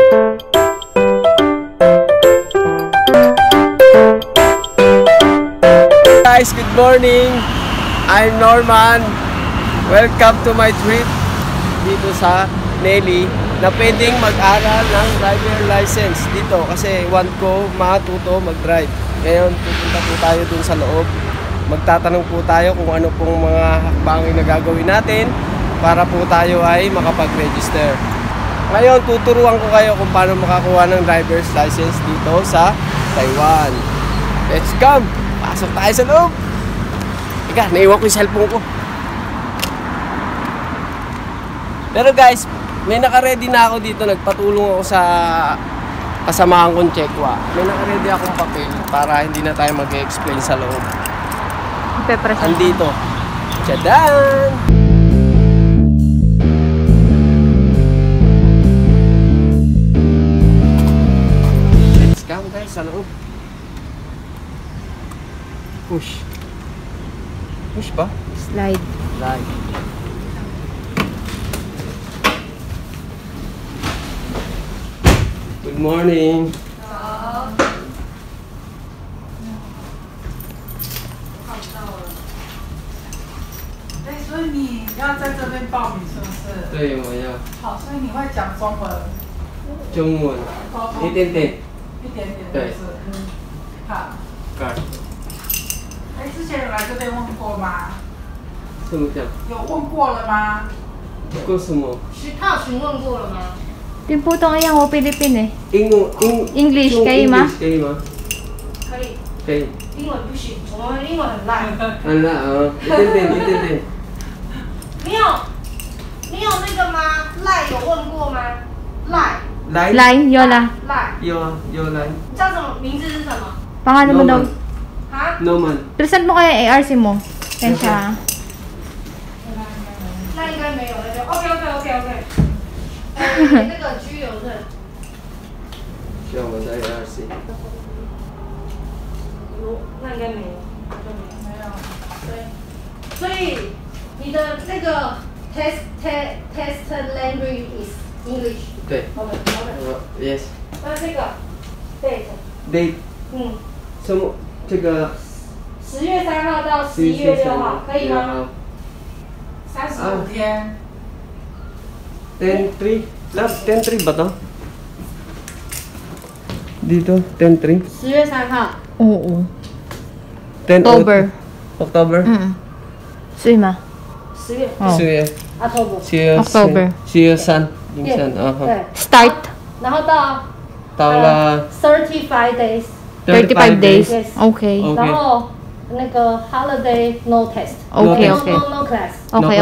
Guys, good morning. I'm Norman. Welcome to my trip dito sa Nelly na pwedeng mag-aral ng driver license dito kasi want ko matuto mag-drive. Ngayon pupunta po tayo dun sa loob. Magtatanong po tayo kung ano pong mga hakbangin na gagawin natin para po tayo ay makapag-register. Ngayon tuturuan ko kayo kung paano makakuha ng driver's license dito sa Taiwan. Let's go! Pasok tayo sa loob! Ika, naiwan ko yung cellphone ko. Pero guys, may naka-ready na ako dito. Nagpatulong ako sa kasamahan kong Chekwa. May naka-ready akong papel para hindi na tayo mag-explain sa loob. Andito. Tchadan! Let's go guys, sa loob. Push. Push ba? Slide. Slide. Good morning. Hello. 所以你要在这边报名是不是？对，我要。好，所以你会讲中文。中文。一点点。一点点。对。好。干。之前有来这边问过吗？什么讲？有问过了吗？过什么？他有询问过了吗？ Yung putong ayang o Pilipin eh. English kayo ma? English kayo ma? 可以。可以。英文不行，我们英文很烂。很烂啊！一点点，一点点。你有那个吗？赖有问过吗？赖。赖Yola。赖。有啊，有来。叫什么？名字是什么？ Pangalan mo daw. Ha? Norman. Present mo kaya yung ARC mo. Yan siya. 那应该没有那个。OK。那个居留证。需要我在ARC。那应该没有。没有。对。所以你的那个 test language is English。对。OK。Yes。那这个 date。Date。什么？这个。10月3号到11月6号，可以吗？35天。10-3. Love, 10-3 ba to? Dito, 10-3. 10月3号。Oo. 10 October. October? Suy ma. 10月。10月。October. 10月3。对。 Start. 然后到了35 days。 35 days. Yes. Okay. 然后那个 holiday no test. Okay. No class. Okay.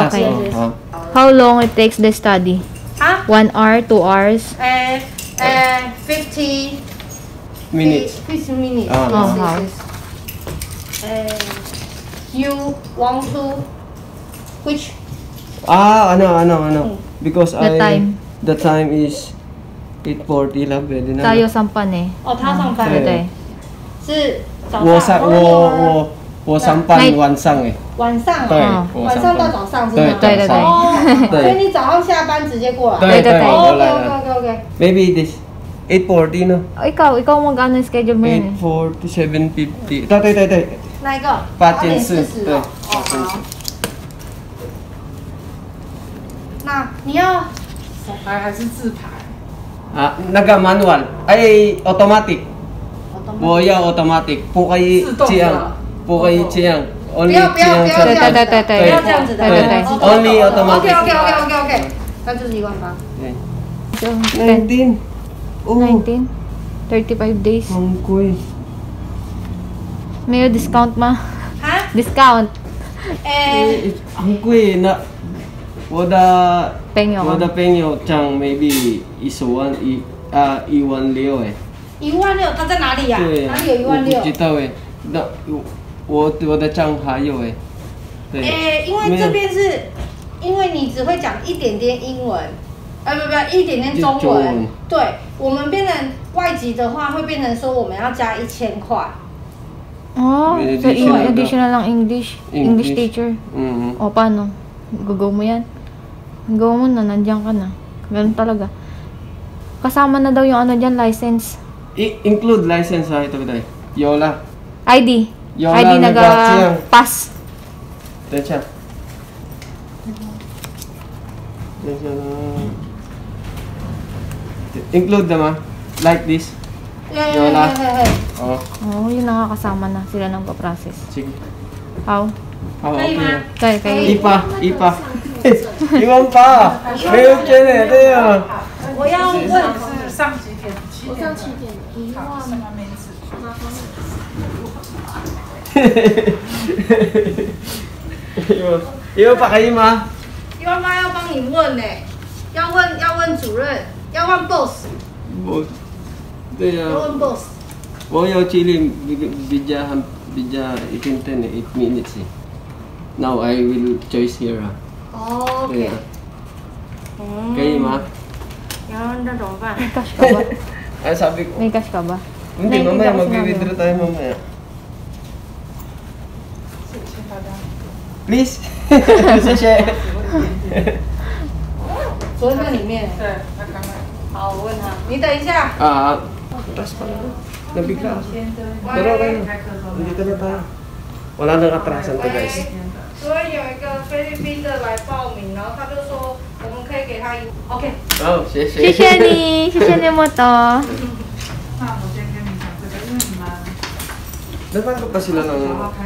How long it takes the study? 1 hour, 2 hours? 50 minutes. 50 minutes. You want to which? Ano. Because the time is 8:40 啦，pwede na. Tayo sampan eh. 他上班。对。是早上。我上班晚上哎。晚上。对。晚上到早上是吗？对。所以你早上下班直接过来。对。OK。Maybe this 8:40 no? Ikaw mag-ano schedule mo yun eh? 8:40, 7:50. 对。哪一个8:40。对。那你要手牌还是自牌？那个 manual 哎 automatic。我要 automatic， 不可以这样，不可以这样。不要这样子。不要这样子的。对。Only automatic。OK。那就是18000。对。19。19? 35 days. Ang贵。May discount ma? Discount. 很贵那。我的朋友讲 maybe 11600哎。16000，他在哪里呀？对，哪里有16000？不知道哎，那我的账还有哎。对。因为这边是，因为你只会讲一点点英文，不，一点点中文。对，我们变成外籍的话，会变成说我们要加1000块。Oh, so additional lang English teacher. O paano? Gagawa mo yan? Gagawa mo na, nandiyan ka na. Ganun talaga. Kasama na daw yung ano dyan, license. Include license ha, ito tayo. Yola. ID. Yola ID nag-pass. pass. Ito siya. Include naman. Like this. Yola. Oh, Oh, yun nakakasama na. Sila nang paprocess. sige. How? Oh, okay. Kaya. Ipa. Iwan pa. Mayroon dyan eh. Ito yun. 我要问，是上几点？7点。上7点。好，什么名字？ Iwan pa kayo ma. 因为妈要帮你问呢，要问主任，要问 boss， Ito 要问 boss。 Oh, yung chili, bidya itinten 8 minutes eh. Now I will choice here ah. 哦 OK， Yeah. Kayo ma? 然后那怎么办？ May cash ka ba? Ay sabi ko. May cash ka ba? Hindi, mamaya Naiintindihan ko mag-withdraw tayo mamaya. 谢谢大家。 Please. 谢谢. 昨天在里面。对，那刚刚。好，我问他，你等一下。 Atras pala. Nabigla ako. Pero okay na. Dito na tayo. Wala nang atrasan to guys. 昨天有一个菲律宾的来报名，然后他就说我们可以给他OK。 Oh, 谢谢. 谢谢你，谢谢你mo to. 那我先跟你讲这个，因为你们 Nagpapag pa sila ng...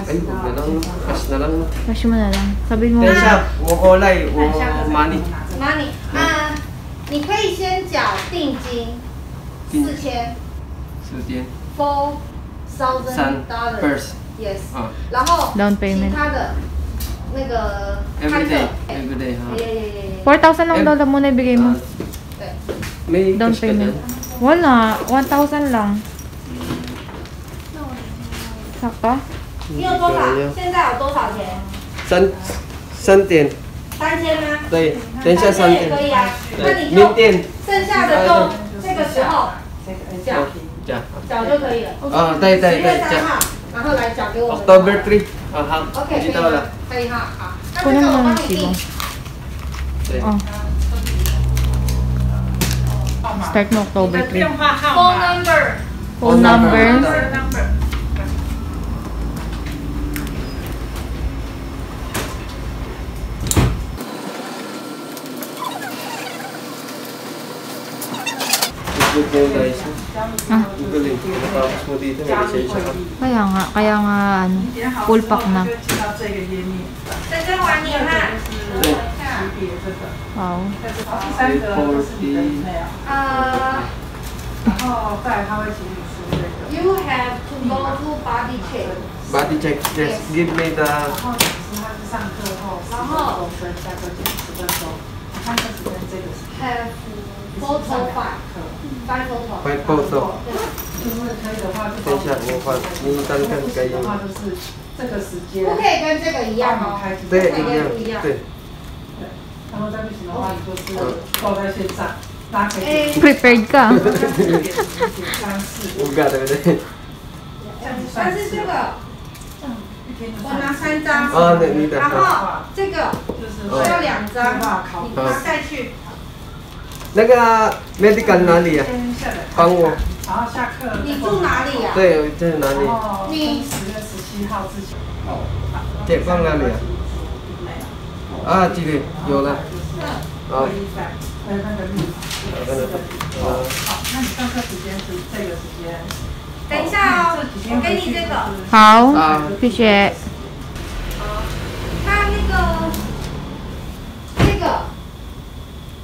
Ay, huwag na lang. Cash na lang. Cash mo na lang. Sabihin mo. Tensya, wukolay, money. Money 你可以先缴定金4000 Sutian. $4,000 First. Yes， Ah. 然后 Down payment 其他的那个 Everyday ha. 4,000 lang daw muna ibigay mo. May Down cash ka payment. dyan? Wala. 1,000 lang. Sakto? 你有多少？现在有多少钱三点。 ？3000吗？对，等一下三3000也点。可以啊。那你就明天。剩下的就这个时候缴Ja. 缴就可以了。啊，对对10对，月3 ja. 号，然后来缴给我们。 October 3. Ah, ha. OK，可以 Dito 吗 wala.？可以哈，好。那这 Kunin 个 mo 我 lang 帮 yung 你 sibo. 印。 Okay. Oh, 号码。 start mo 你 October 的电 3. 话号 Phone 码。 number。 Phone number. number。 Good yung guys. Ah. Ang galing. Natapos mo dito, may lisensya ka. Kaya nga, ano, full pack na. 就进到这个页面。珍珍还你看。识别这个。 Wow. 第三个就是你的 email，然后再来他会请你输这个。 You have to go to body check. Body check. Just give me the... 然后其实他是上课后10公分，下课减10分钟。看这时间这个是 Have photo 5 photo. 5 photo. 就是可以的话，就等一下，我把名单看可以的话吗？就是这个时间。不可以跟这个一样哦。对，不一样。对。然后再不行的话，你就是报在线上，大家可以。 Prepared ka. 3、4， Uga, diba? 但是这个我拿3张，啊，你的。然后这个就是我要2张，你拿再去。那个 medical 哪里啊？先下来。帮我。然后下课。你住哪里啊？对，在哪里？你10月17号之前。对，放哪里啊？啊，这里有了。好。还有那个密码。好，那你上课时间是这个时间。等一下哦，我给你这个。好，谢谢。那这个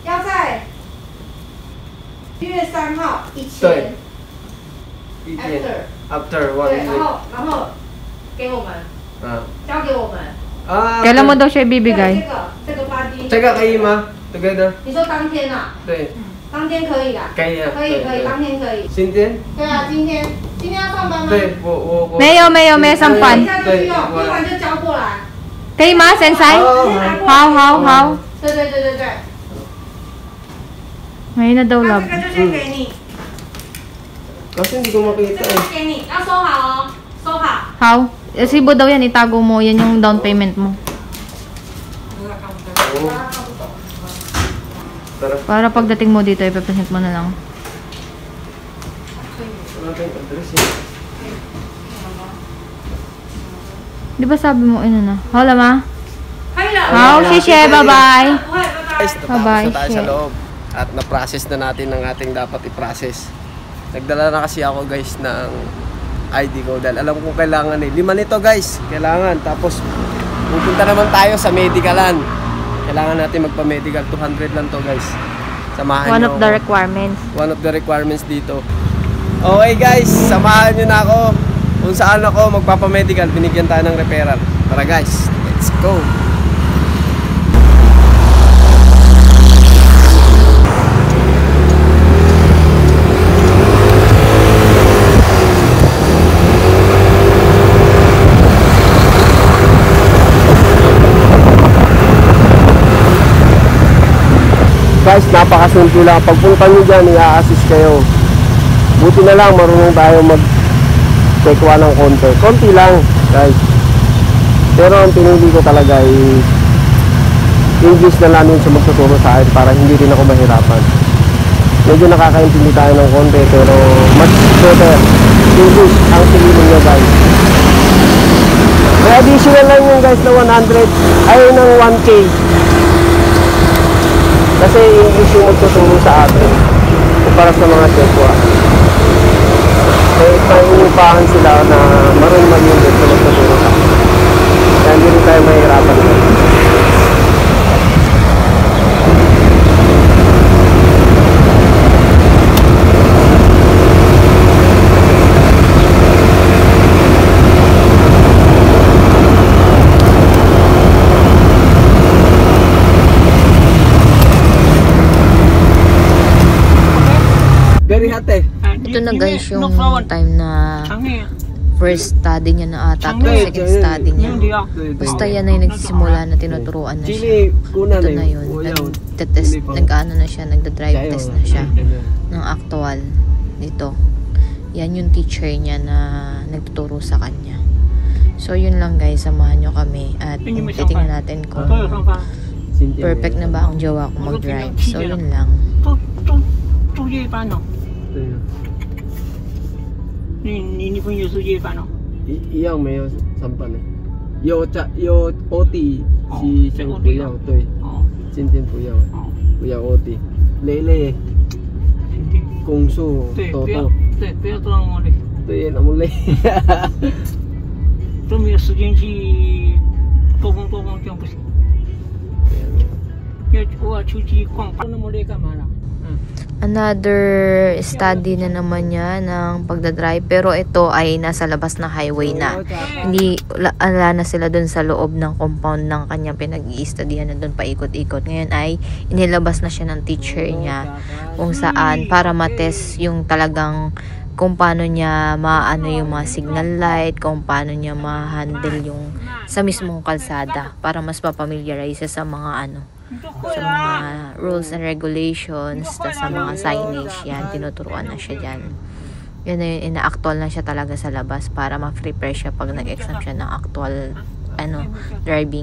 要在1月3号以前。对。After 1 对， week。然后给我们，交给我们。 Kailan mo daw siya ibibigay? 这个body。这个可以吗 ？Together。你说当天啊？对。当天可以啦。可以啊。可以，当天可以。今天？对啊，今天要上班吗？对，我。没有上等班一。下就用，用完就交过来。可以吗，Sensei? 好。对。 Ngayon na daw, 那 love. 这个就先给你， Kasi hindi ko 这 makita 个 eh. 给你，要收好哦，收好。 How? Sibo daw yan, itago mo. Yan yung down payment mo. Oo. Tara. Para pagdating mo dito, ipapresent mo na lang. natin address eh. Di ba sabi mo, na? Hola, ma? 可以了。 好，谢谢，拜拜。 Guys, natapos Bye-bye, na tayo sa shit. loob. At na-process na natin ang ating dapat i-process. Nagdala na kasi ako guys ng ID ko dahil alam kong kailangan eh. 5 nito guys, kailangan. Tapos pupunta naman tayo sa medicalan. Kailangan natin magpa-medical. 200 lang to guys. Samahan One nyo of the ako. requirements. One of the requirements dito. Okay guys, samahan nyo na ako kung saan ako magpapamedical. Binigyan tayo ng referral. Tara guys, let's go! Guys, napakasimple lang. Pagpunta nyo dyan, i-assist kayo. Buti na lang, marunong tayo mag-tekwa ng konti. Konti lang, guys. Pero ang pinili ko talaga ay English na lang yun sa magtuturo sa akin para hindi rin ako mahirapan. Medyo nakakaintindi tayo ng konti, pero much better English ang pinili nyo, guys. May additional lang yun, guys, na 100 ay ng 1K. Kasi English yung magtuturo sa atin para sa mga tekwa. May inupahan sila na marunong mag-English na magtuturo sa atin. Kaya hindi rin tayo mahirapan. Very hot eh. Ito na guys yung time na first study niya na ata to, second study niya. Basta yan ay nagsisimula na tinuturuan na siya. Ito na yun. Nag-test, nag-ano na siya, nagda-drive test na siya ng actual dito. Yan yung teacher niya na nagtuturo sa kanya. So yun lang guys, samahan nyo kami at titingnan natin kung perfect na ba ang jowa ko mag-drive. So yun lang. 住夜班哦， 对啊， 你女朋友是夜班哦？ 一样没有上班的，有OT，是先不要，对， 哦 今天不要， 哦， 不要 OT， 累， 今天 公数 对， 多 不要 多， 对，不要这么累， 对，那么累， 都没有时间去多逛这样不行。要偶尔出去逛，那么累干嘛啦？ Another study na naman niya ng pagdadrive, pero ito ay nasa labas na highway na. Hindi ala na sila dun sa loob ng compound ng kanyang pinag-i-studyhan na dun paikot-ikot. Ngayon ay inilabas na siya ng teacher niya kung saan para matest yung talagang kung paano niya maano yung mga signal light, kung paano niya ma-handle yung sa mismong kalsada para mas papamiliarize sa mga sa mga rules and regulations, sa mga signage. Yan, tinuturuan na siya dyan. Yun na yun, ina-actual na siya talaga sa labas para ma-prepare siya pag nag-exam siya ng actual driving.